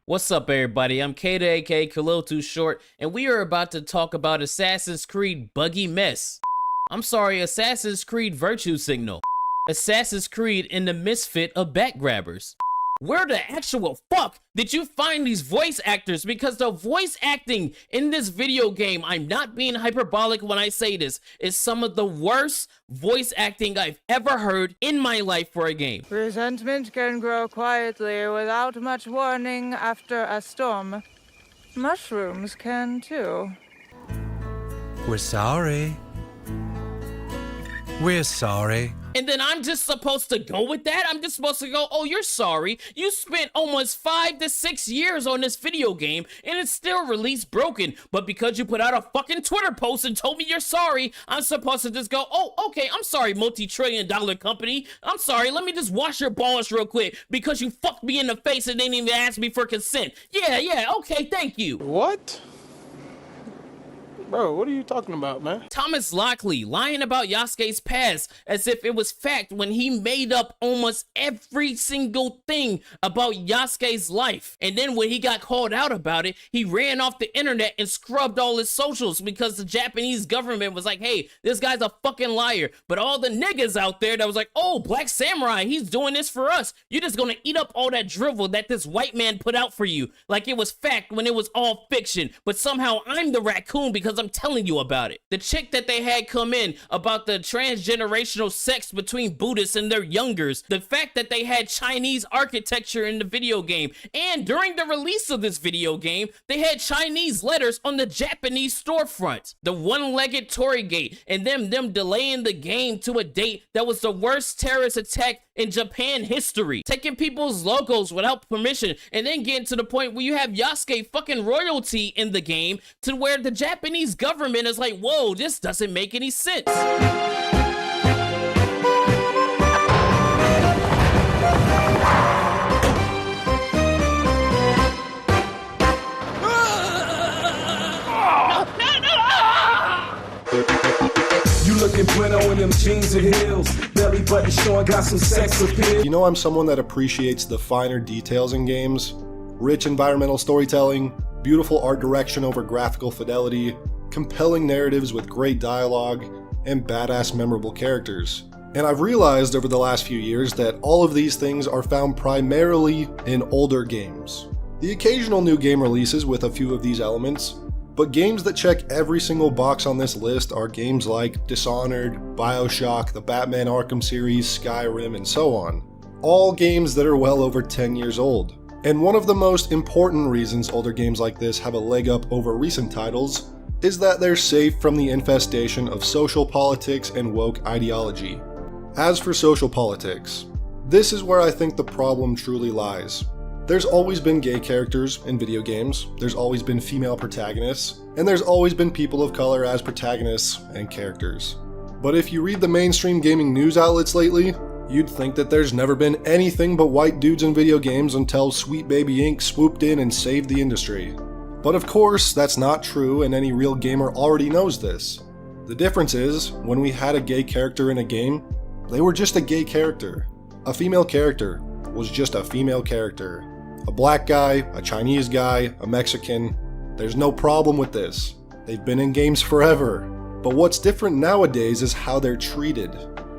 What's up, everybody? I'm Kata, aka Khalil Too Short, and we are about to talk about Assassin's Creed Buggy Mess. I'm sorry, Assassin's Creed Virtue Signal. Assassin's Creed and the Misfit of Backgrabbers. Where the actual fuck did you find these voice actors? Because the voice acting in this video game, I'm not being hyperbolic when I say this, is some of the worst voice acting I've ever heard in my life for a game. Resentment can grow quietly without much warning after a storm. Mushrooms can too. We're sorry. We're sorry. And then I'm just supposed to go with that? I'm just supposed to go, oh, you're sorry. You spent almost 5 to 6 years on this video game and it's still released broken. But because you put out a fucking Twitter post and told me you're sorry, I'm supposed to just go, oh, okay, I'm sorry, multi-trillion-dollar company. I'm sorry, let me just wash your balls real quick because you fucked me in the face and didn't even ask me for consent. Yeah, okay, thank you. What? Bro, what are you talking about, man? Thomas Lockley lying about Yasuke's past as if it was fact when he made up almost every single thing about Yasuke's life. And then when he got called out about it, he ran off the internet and scrubbed all his socials because the Japanese government was like, hey, this guy's a fucking liar. But all the niggas out there that was like, oh, Black Samurai, he's doing this for us. You're just gonna eat up all that drivel that this white man put out for you. Like it was fact when it was all fiction. But somehow I'm the raccoon because I'm telling you about it. The chick that they had come in about the transgenerational sex between Buddhists and their youngers, the fact that they had Chinese architecture in the video game, and during the release of this video game, they had Chinese letters on the Japanese storefront. The one-legged Tory Gate, and them delaying the game to a date that was the worst terrorist attack in Japan history, taking people's logos without permission, and then getting to the point where you have Yasuke fucking royalty in the game to where the Japanese government is like, whoa, this doesn't make any sense. Looking bueno in them jeans and heels, belly button showing, got some sex appeal. You know, I'm someone that appreciates the finer details in games. Rich environmental storytelling, beautiful art direction over graphical fidelity, compelling narratives with great dialogue, and badass memorable characters. And I've realized over the last few years that all of these things are found primarily in older games. The occasional new game releases with a few of these elements, but games that check every single box on this list are games like Dishonored, BioShock, the Batman Arkham series, Skyrim, and so on. All games that are well over 10 years old. And one of the most important reasons older games like this have a leg up over recent titles is that they're safe from the infestation of social politics and woke ideology. As for social politics, this is where I think the problem truly lies. There's always been gay characters in video games, there's always been female protagonists, and there's always been people of color as protagonists and characters. But if you read the mainstream gaming news outlets lately, you'd think that there's never been anything but white dudes in video games until Sweet Baby Inc. swooped in and saved the industry. But of course, that's not true, and any real gamer already knows this. The difference is, when we had a gay character in a game, they were just a gay character. A female character was just a female character. A black guy, a Chinese guy, a Mexican, there's no problem with this. They've been in games forever. But what's different nowadays is how they're treated.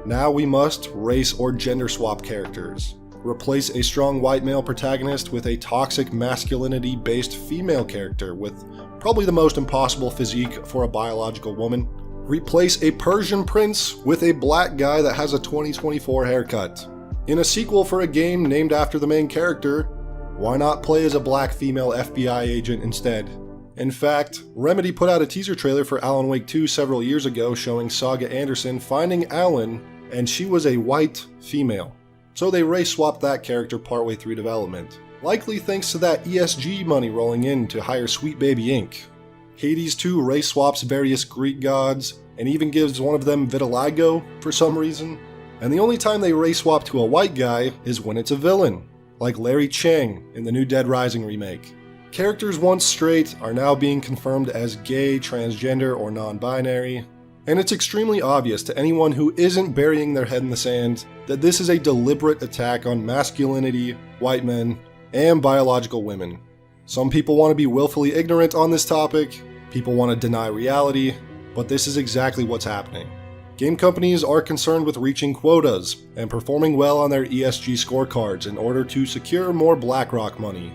Now we must race or gender swap characters. Replace a strong white male protagonist with a toxic masculinity-based female character with probably the most impossible physique for a biological woman. Replace a Persian prince with a black guy that has a 2024 haircut. In a sequel for a game named after the main character, why not play as a black female FBI agent instead? In fact, Remedy put out a teaser trailer for Alan Wake 2 several years ago showing Saga Anderson finding Alan, and she was a white female. So they race swapped that character partway through development. Likely thanks to that ESG money rolling in to hire Sweet Baby Inc. Hades 2 race swaps various Greek gods, and even gives one of them vitiligo for some reason. And the only time they race swap to a white guy is when it's a villain, like Larry Chang in the new Dead Rising remake. Characters once straight are now being confirmed as gay, transgender, or non-binary, and it's extremely obvious to anyone who isn't burying their head in the sand that this is a deliberate attack on masculinity, white men, and biological women. Some people want to be willfully ignorant on this topic, people want to deny reality, but this is exactly what's happening. Game companies are concerned with reaching quotas and performing well on their ESG scorecards in order to secure more BlackRock money.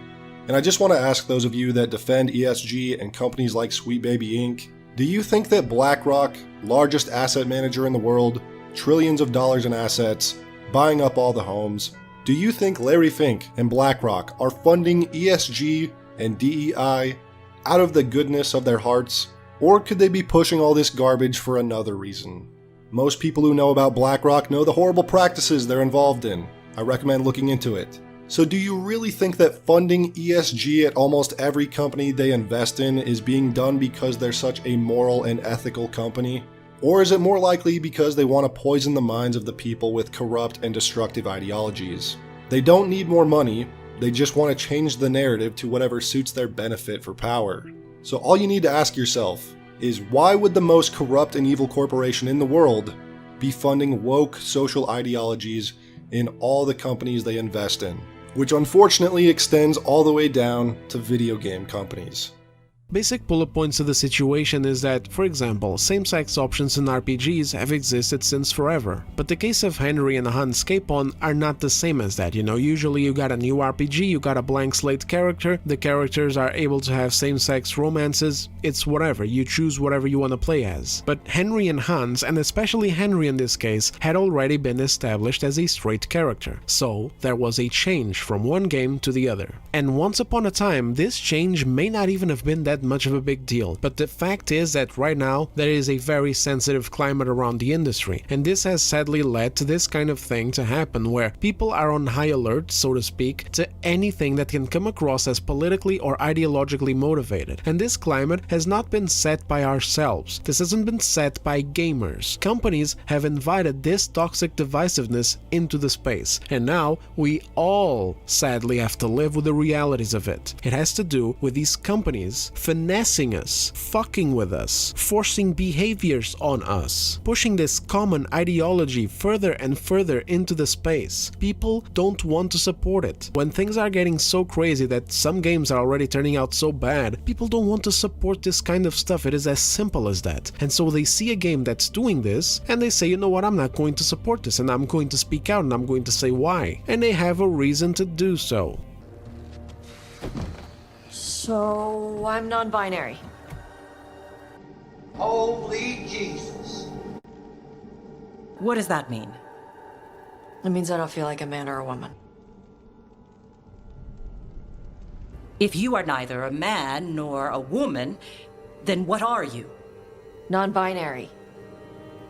And I just want to ask those of you that defend ESG and companies like Sweet Baby Inc., do you think that BlackRock, largest asset manager in the world, trillions of dollars in assets, buying up all the homes, do you think Larry Fink and BlackRock are funding ESG and DEI out of the goodness of their hearts? Or could they be pushing all this garbage for another reason? Most people who know about BlackRock know the horrible practices they're involved in. I recommend looking into it. So do you really think that funding ESG at almost every company they invest in is being done because they're such a moral and ethical company? Or is it more likely because they want to poison the minds of the people with corrupt and destructive ideologies? They don't need more money, they just want to change the narrative to whatever suits their benefit for power. So all you need to ask yourself is, why would the most corrupt and evil corporation in the world be funding woke social ideologies in all the companies they invest in? Which unfortunately extends all the way down to video game companies. Basic bullet points of the situation is that, for example, same-sex options in RPGs have existed since forever, but the case of Henry and Hans Capon are not the same as that, usually you got a new RPG, you got a blank slate character, the characters are able to have same-sex romances, it's whatever, you choose whatever you want to play as. But Henry and Hans, and especially Henry in this case, had already been established as a straight character, so there was a change from one game to the other. And once upon a time, this change may not even have been that much of a big deal, but the fact is that right now there is a very sensitive climate around the industry, and this has sadly led to this kind of thing to happen where people are on high alert, so to speak, to anything that can come across as politically or ideologically motivated. And this climate has not been set by ourselves, this hasn't been set by gamers. Companies have invited this toxic divisiveness into the space, and now we all sadly have to live with the realities of it. It has to do with these companies finessing us, fucking with us, forcing behaviors on us, pushing this common ideology further and further into the space. People don't want to support it. When things are getting so crazy that some games are already turning out so bad, people don't want to support this kind of stuff. It is as simple as that. And so they see a game that's doing this, and they say, you know what, I'm not going to support this, and I'm going to speak out, and I'm going to say why. And they have a reason to do so. So, I'm non-binary. Holy Jesus. What does that mean? It means I don't feel like a man or a woman. If you are neither a man nor a woman, then what are you? Non-binary.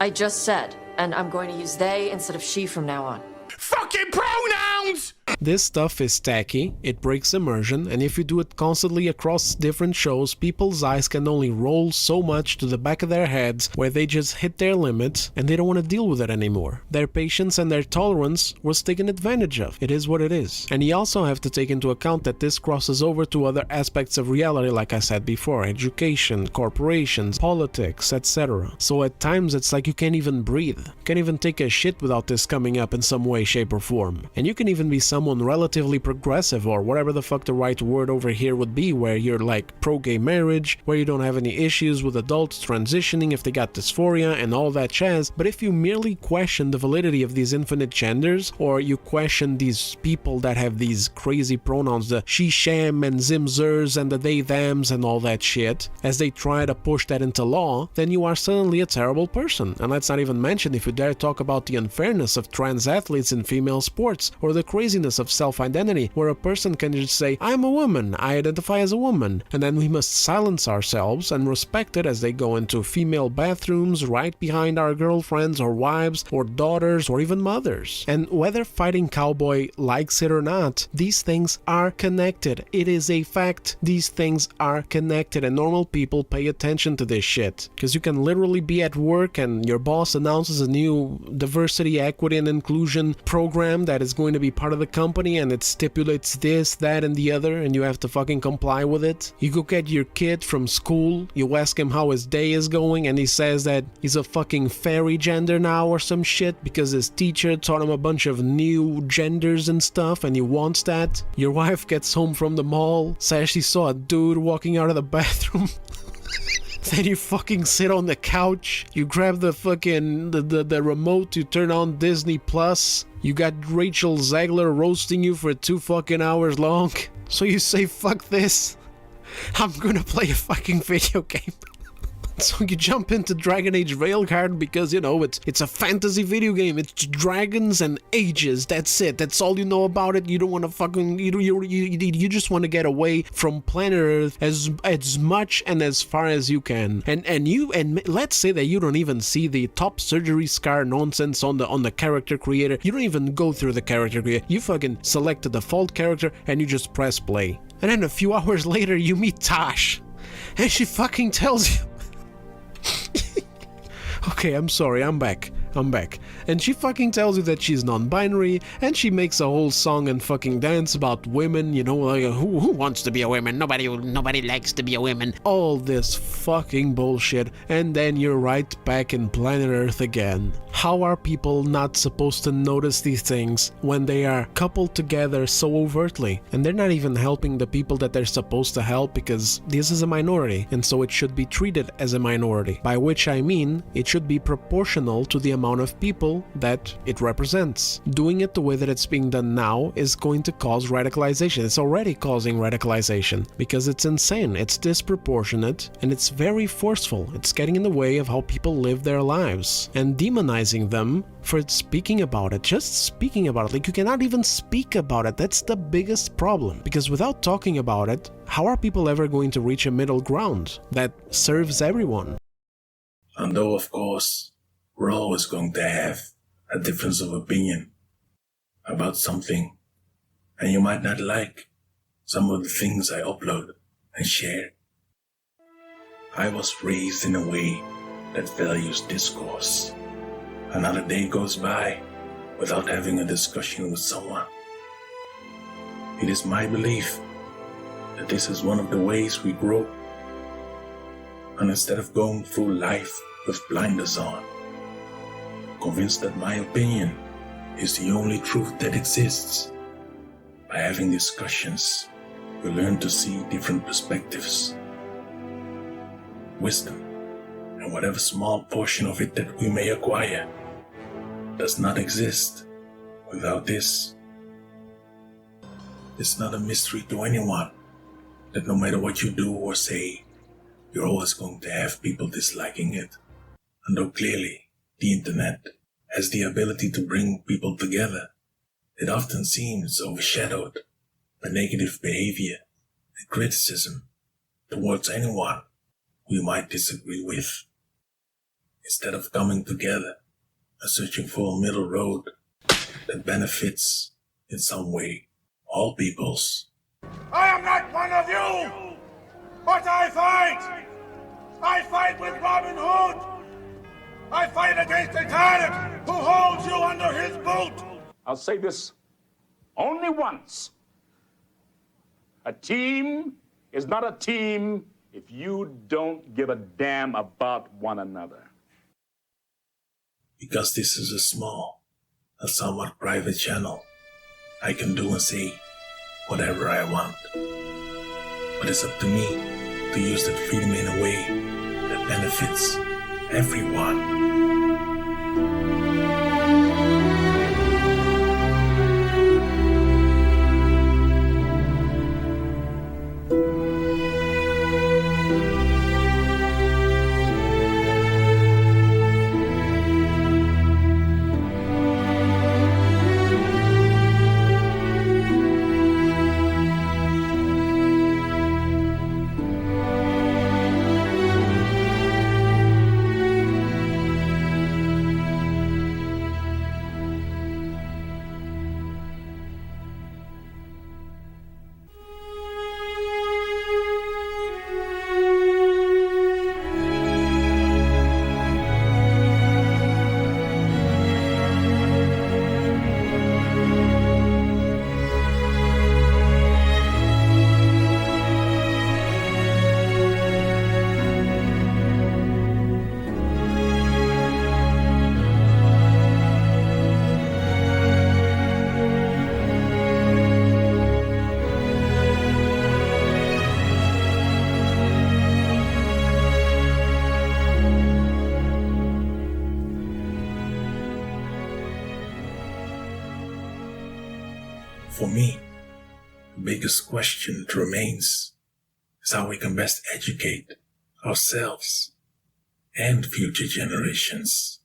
I just said, and I'm going to use they instead of she from now on. Fucking pronouns! This stuff is tacky, it breaks immersion, and if you do it constantly across different shows, people's eyes can only roll so much to the back of their heads where they just hit their limit and they don't want to deal with it anymore. Their patience and their tolerance was taken advantage of. It is what it is. And you also have to take into account that this crosses over to other aspects of reality, like I said before, education, corporations, politics, etc. So at times it's like you can't even breathe. You can't even take a shit without this coming up in some way, shape or form. And you can even be someone relatively progressive, or whatever the fuck the right word over here would be, where you're like pro-gay marriage, where you don't have any issues with adults transitioning if they got dysphoria and all that jazz. But if you merely question the validity of these infinite genders, or you question these people that have these crazy pronouns, the she, sham, and zim, zers, and the they, thems, and all that shit, as they try to push that into law, then you are suddenly a terrible person. And let's not even mention if you dare talk about the unfairness of trans athletes in female sports, or the craziness of self-identity, where a person can just say, I'm a woman, I identify as a woman, and then we must silence ourselves and respect it as they go into female bathrooms right behind our girlfriends or wives or daughters or even mothers. And whether Fighting Cowboy likes it or not, these things are connected. It is a fact. These things are connected, and normal people pay attention to this shit. Because you can literally be at work and your boss announces a new diversity, equity, and inclusion program that is going to be part of the company, company and it stipulates this, that, and the other, and you have to fucking comply with it. You go get your kid from school, you ask him how his day is going, and he says that he's a fucking fairy gender now or some shit because his teacher taught him a bunch of new genders and stuff, and he wants that. Your wife gets home from the mall, says she saw a dude walking out of the bathroom. Then you fucking sit on the couch, you grab the fucking the remote, you turn on Disney Plus, you got Rachel Zegler roasting you for 2 fucking hours long. So you say, fuck this, I'm gonna play a fucking video game. So you jump into Dragon Age Railguard because, you know, it's a fantasy video game. It's dragons and ages. That's it. That's all you know about it. You don't want to fucking... You just want to get away from planet Earth as much and as far as you can. And let's say that you don't even see the top surgery scar nonsense on the character creator. You don't even go through the character creator. You fucking select the default character and you just press play. And then a few hours later you meet Tash. And she fucking tells you... Okay, I'm sorry, I'm back. And she fucking tells you that she's non-binary, and she makes a whole song and fucking dance about women, you know, like, who wants to be a woman? Nobody likes to be a woman. All this fucking bullshit, and then you're right back in planet Earth again. How are people not supposed to notice these things when they are coupled together so overtly? And they're not even helping the people that they're supposed to help because this is a minority, and so it should be treated as a minority. By which I mean, it should be proportional to the amount of people that it represents. Doing it the way that it's being done now is going to cause radicalization. It's already causing radicalization because it's insane, it's disproportionate, and it's very forceful. It's getting in the way of how people live their lives and demonizing them for speaking about it, just speaking about it. Like, you cannot even speak about it. That's the biggest problem, because without talking about it, how are people ever going to reach a middle ground that serves everyone? And though, of course, we're always going to have a difference of opinion about something, and you might not like some of the things I upload and share. I was raised in a way that values discourse. Another day goes by without having a discussion with someone. It is my belief that this is one of the ways we grow. And instead of going through life with blinders on, convinced that my opinion is the only truth that exists, by having discussions, we learn to see different perspectives. Wisdom, and whatever small portion of it that we may acquire, does not exist without this. It's not a mystery to anyone that no matter what you do or say, you're always going to have people disliking it. And though clearly the internet has the ability to bring people together, it often seems overshadowed by negative behavior and criticism towards anyone we might disagree with. Instead of coming together and searching for a middle road that benefits in some way all peoples. I am not one of you, but I fight! I fight with Robin Hood! I fight against a tyrant who holds you under his boot! I'll say this only once. A team is not a team if you don't give a damn about one another. Because this is a small and somewhat private channel, I can do and say whatever I want. But it's up to me to use that freedom in a way that benefits everyone. For me, the biggest question that remains is how we can best educate ourselves and future generations,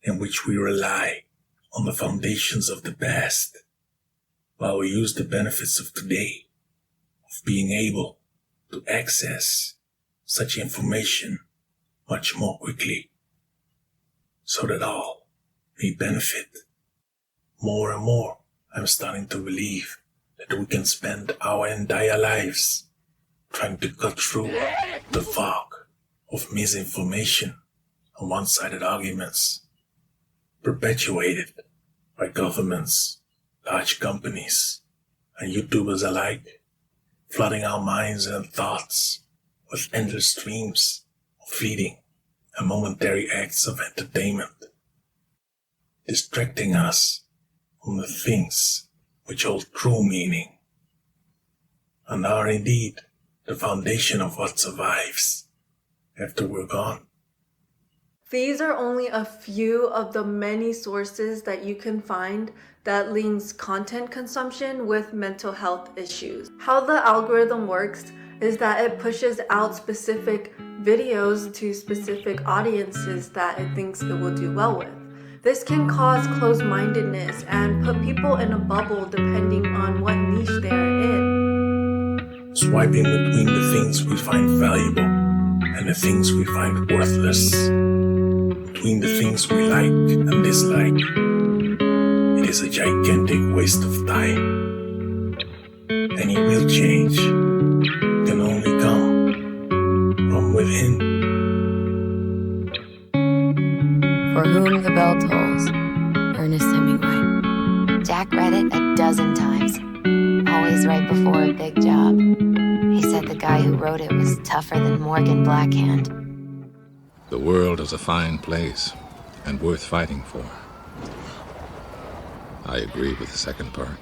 in which we rely on the foundations of the past, while we use the benefits of today, of being able to access such information much more quickly, so that all may benefit. More and more, I'm starting to believe that we can spend our entire lives trying to cut through the fog of misinformation and one-sided arguments perpetuated by governments, large companies, and YouTubers alike, flooding our minds and thoughts with endless streams of fleeting and momentary acts of entertainment, distracting us from the things which hold true meaning and are indeed the foundation of what survives after we're gone. These are only a few of the many sources that you can find that links content consumption with mental health issues. How the algorithm works is that it pushes out specific videos to specific audiences that it thinks it will do well with. This can cause closed-mindedness and put people in a bubble depending on what niche they are in. Swiping between the things we find valuable and the things we find worthless, between the things we like and dislike, it is a gigantic waste of time. Any real change can only come from within. For Whom the Bell Tolls, Ernest Hemingway. Jack read it a dozen times, always right before a big job. He said the guy who wrote it was tougher than Morgan Blackhand. The world is a fine place and worth fighting for. I agree with the second part.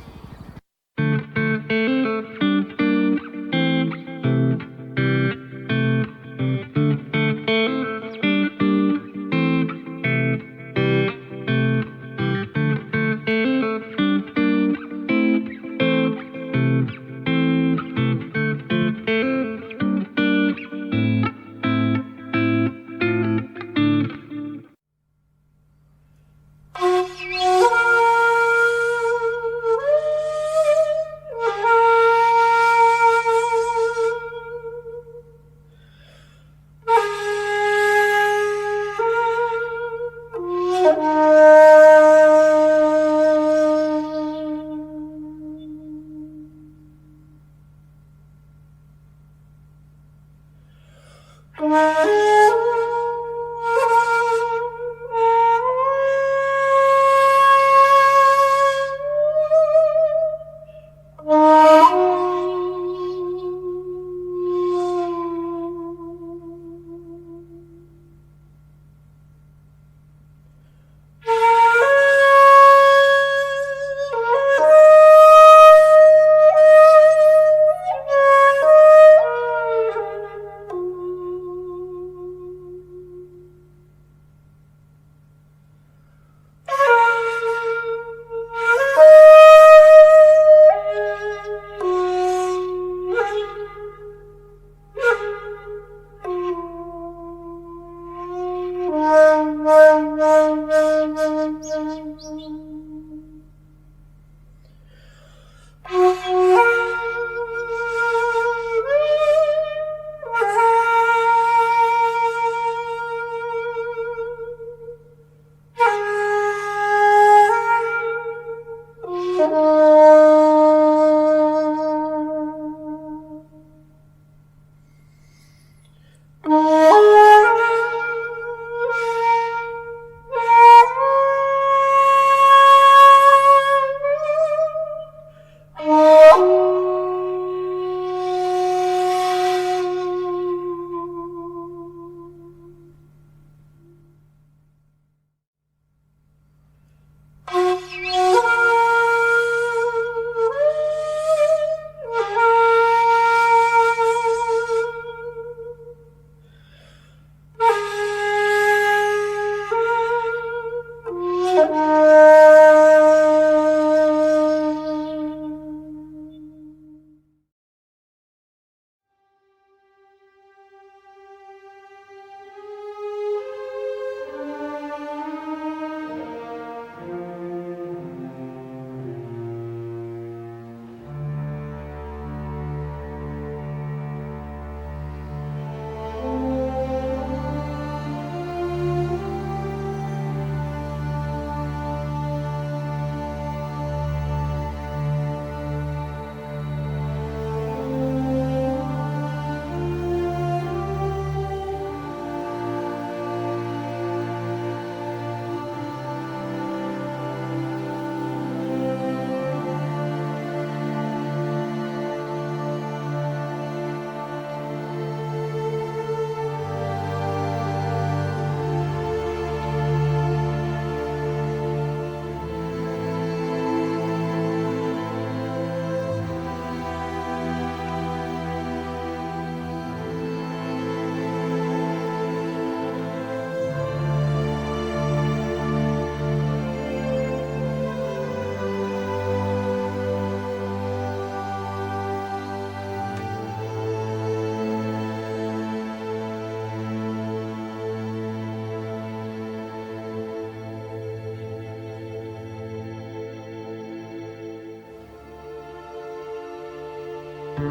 You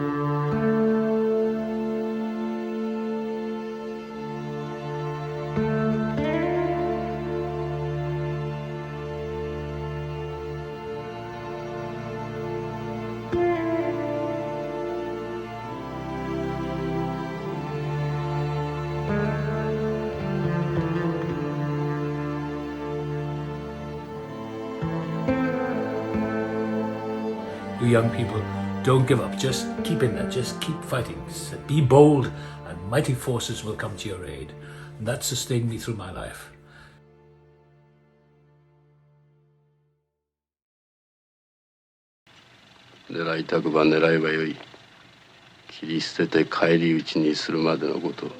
young people, don't give up. Just keep in there. Just keep fighting. Be bold, and mighty forces will come to your aid. And that sustained me through my life. 狙いたくば狙えばよい。切り捨てて返り討ちにするまでのこと。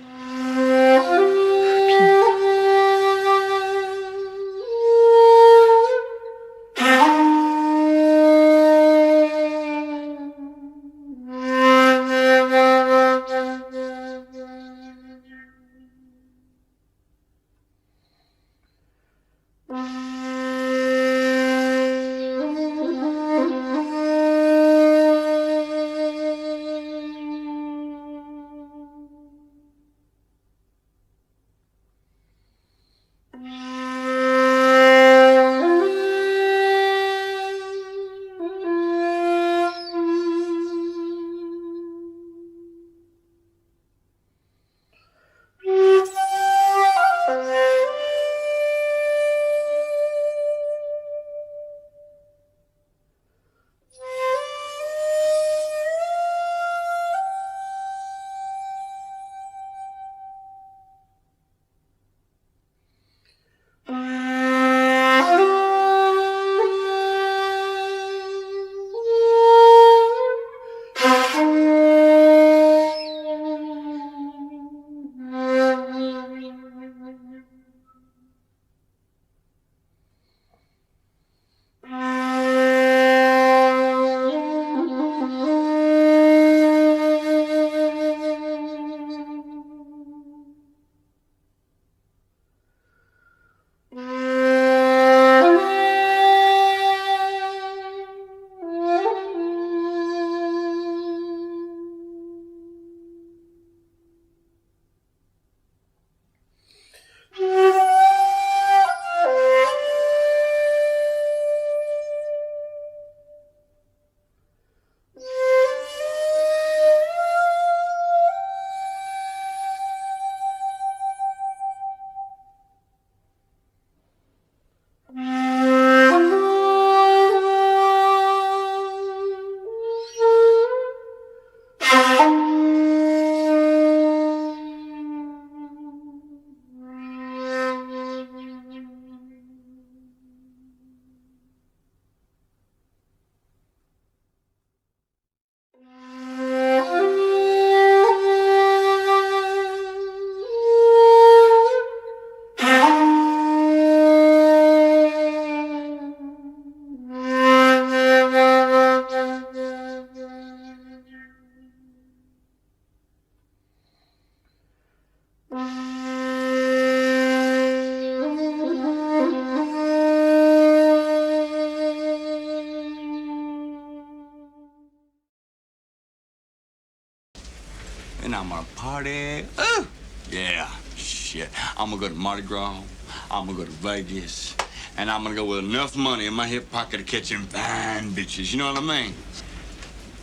And I'm gonna party. Ooh! Yeah, shit. I'm gonna go to Mardi Gras. I'm gonna go to Vegas. And I'm gonna go with enough money in my hip pocket to catch them fine bitches. You know what I mean?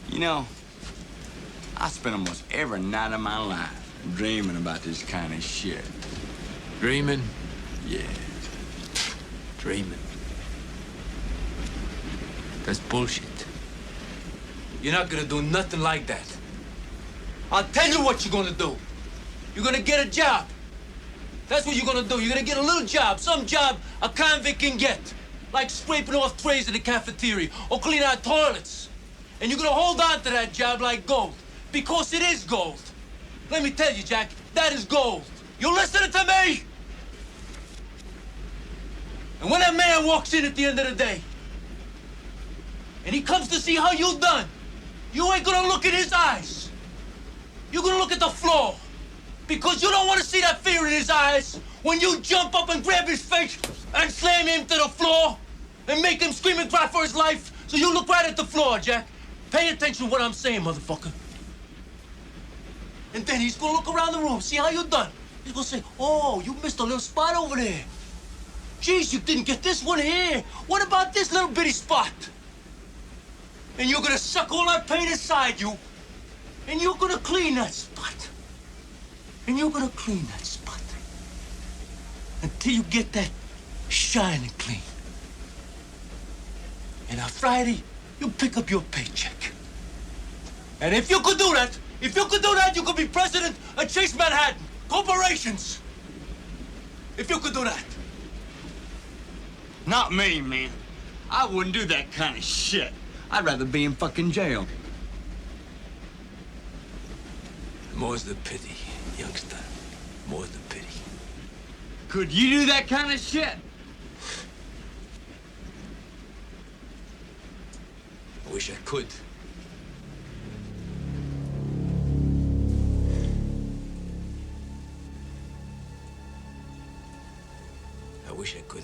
You know, I spend almost every night of my life dreaming about this kind of shit. Dreaming? Yeah. Dreaming. That's bullshit. You're not gonna do nothing like that. I'll tell you what you're gonna do. You're gonna get a job. That's what you're gonna do. You're gonna get a little job, some job a convict can get. Like scraping off trays in the cafeteria or cleaning out toilets. And you're gonna hold on to that job like gold. Because it is gold. Let me tell you, Jack, that is gold. You listening to me? And when that man walks in at the end of the day, and he comes to see how you done, you ain't gonna look in his eyes. You're gonna look at the floor. Because you don't want to see that fear in his eyes when you jump up and grab his face and slam him to the floor and make him scream and cry for his life. So you look right at the floor, Jack. Pay attention to what I'm saying, motherfucker. And then he's gonna look around the room, see how you done. He's gonna say, oh, you missed a little spot over there. Geez, you didn't get this one here. What about this little bitty spot? And you're gonna suck all that paint inside you, and you're gonna clean that spot. And you're gonna clean that spot until you get that shining clean. And on Friday, you pick up your paycheck. And if you could do that, you could be president of Chase Manhattan Corporations. If you could do that. Not me, man. I wouldn't do that kind of shit. I'd rather be in fucking jail. More's the pity, youngster. More's the pity. Could you do that kind of shit? I wish I could. I wish I could.